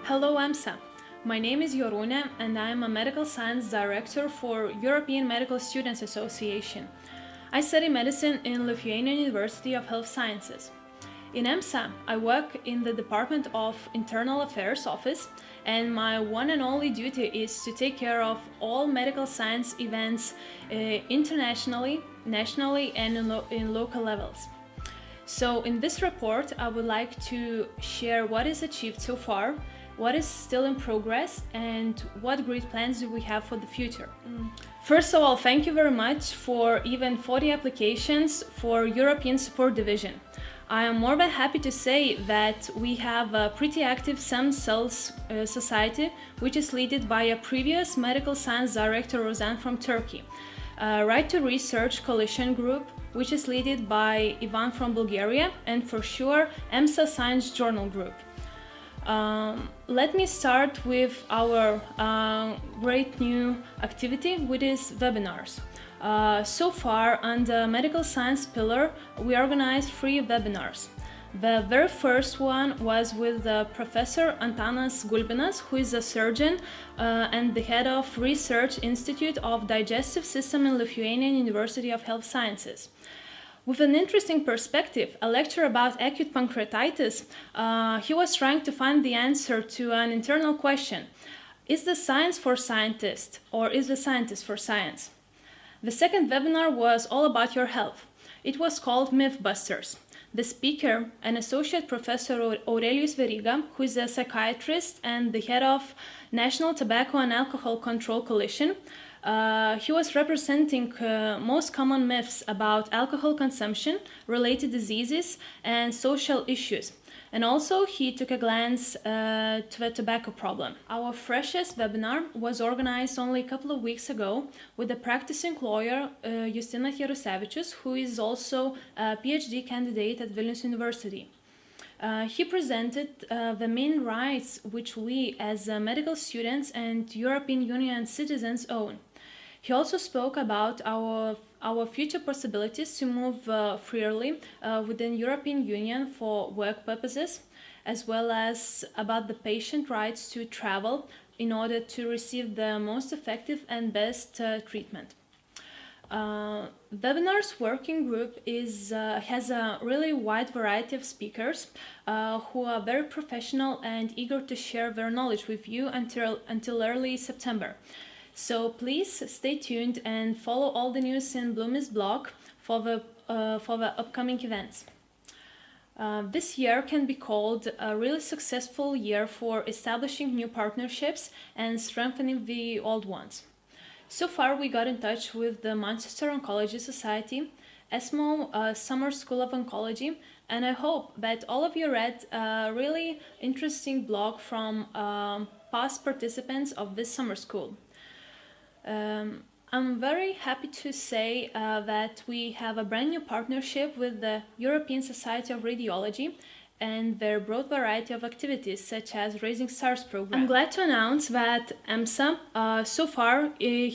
Hello, EMSA. My name is Yoruna and I am a medical science director for European Medical Students Association. I study medicine in Lithuania University of Health Sciences. In EMSA, I work in the Department of Internal Affairs office, and my one and only duty is to take care of all medical science events internationally, nationally, and in local levels. So in this report, I would like to share what is achieved so far, what is still in progress, and what great plans do we have for the future. First of all, thank you very much for even 40 applications for European Support Division. I am more than happy to say that we have a pretty active stem cells society, which is led by a previous medical science director, Roseanne from Turkey. Right to Research Coalition Group, which is led by Ivan from Bulgaria, and for sure, EMSA Science Journal Group. Let me start with our great new activity, which is webinars. So far, under medical science pillar, we organized 3 webinars. The very first one was with Professor Antanas Gulbinas, who is a surgeon and the head of Research Institute of Digestive System in Lithuanian University of Health Sciences. With an interesting perspective, a lecture about acute pancreatitis, he was trying to find the answer to an internal question: is the science for scientists, or is the scientist for science? The second webinar was all about your health. It was called Mythbusters. The speaker, an associate professor Aurelius Veriga, who is a psychiatrist and the head of National Tobacco and Alcohol Control Coalition, he was representing most common myths about alcohol consumption, related diseases, and social issues. And also, he took a glance to the tobacco problem. Our freshest webinar was organized only a couple of weeks ago with a practicing lawyer, Justinas Jarusevičius, who is also a PhD candidate at Vilnius University. He presented the main rights which we as medical students and European Union citizens own. He also spoke about our future possibilities to move freely within European Union for work purposes, as well as about the patient rights to travel in order to receive the most effective and best treatment. Webinars working group has a really wide variety of speakers who are very professional and eager to share their knowledge with you until early September. So please stay tuned and follow all the news in Bloomy's blog for the upcoming events. This year can be called a really successful year for establishing new partnerships and strengthening the old ones. So far, we got in touch with the Manchester Oncology Society, ESMO Summer School of Oncology, and I hope that all of you read a really interesting blog from past participants of this summer school. I'm very happy to say that we have a brand new partnership with the European Society of Radiology and their broad variety of activities such as Raising Stars program. I'm glad to announce that EMSA so far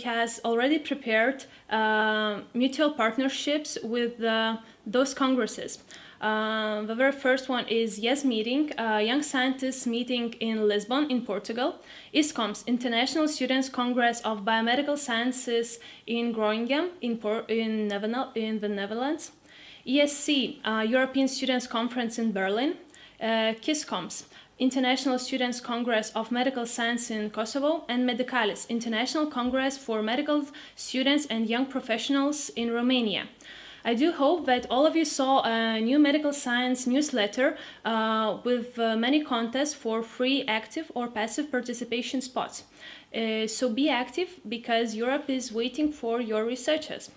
has already prepared mutual partnerships with those congresses. The very first one is YES meeting, Young Scientists meeting in Lisbon in Portugal, ISCOMS, International Students Congress of Biomedical Sciences in Groningen in the Netherlands, ESC, European Students Conference in Berlin, KISCOMS, International Students Congress of Medical Science in Kosovo, and Medicalis, International Congress for Medical Students and Young Professionals in Romania. I do hope that all of you saw a new medical science newsletter with many contests for free, active or passive participation spots. So be active because Europe is waiting for your researchers.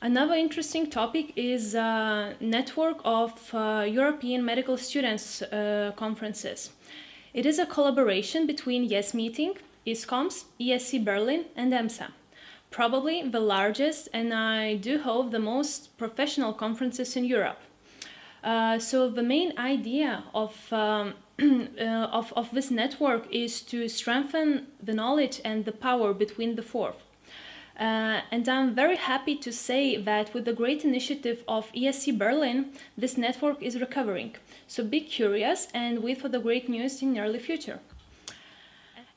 Another interesting topic is a network of European medical students conferences. It is a collaboration between YES Meeting, ISCOMS, ESC Berlin and EMSA. Probably the largest and I do hope the most professional conferences in Europe. So the main idea of this network is to strengthen the knowledge and the power between the four. And I'm very happy to say that with the great initiative of ESC Berlin, this network is recovering. So be curious and wait for the great news in the early future.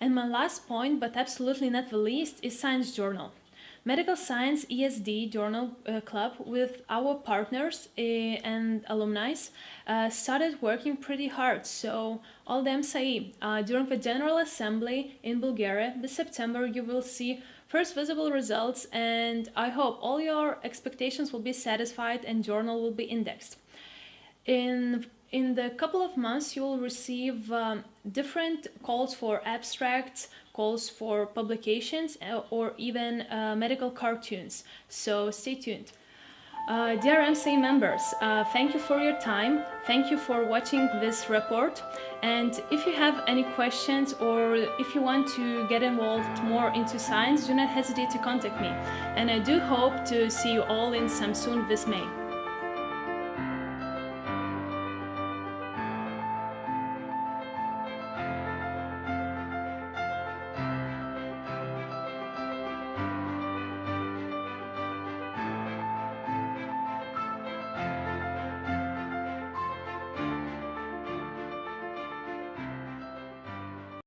And my last point, but absolutely not the least, is Science Journal. Medical Science ESD Journal Club with our partners and alumni started working pretty hard. So all the MSAE, during the General Assembly in Bulgaria this September, you will see first visible results, and I hope all your expectations will be satisfied and journal will be indexed. In the couple of months, you will receive different calls for abstracts, calls for publications, or even medical cartoons. So stay tuned. Dear MSA members, thank you for your time. Thank you for watching this report. And if you have any questions or if you want to get involved more into science, do not hesitate to contact me. And I do hope to see you all in Samsun this May.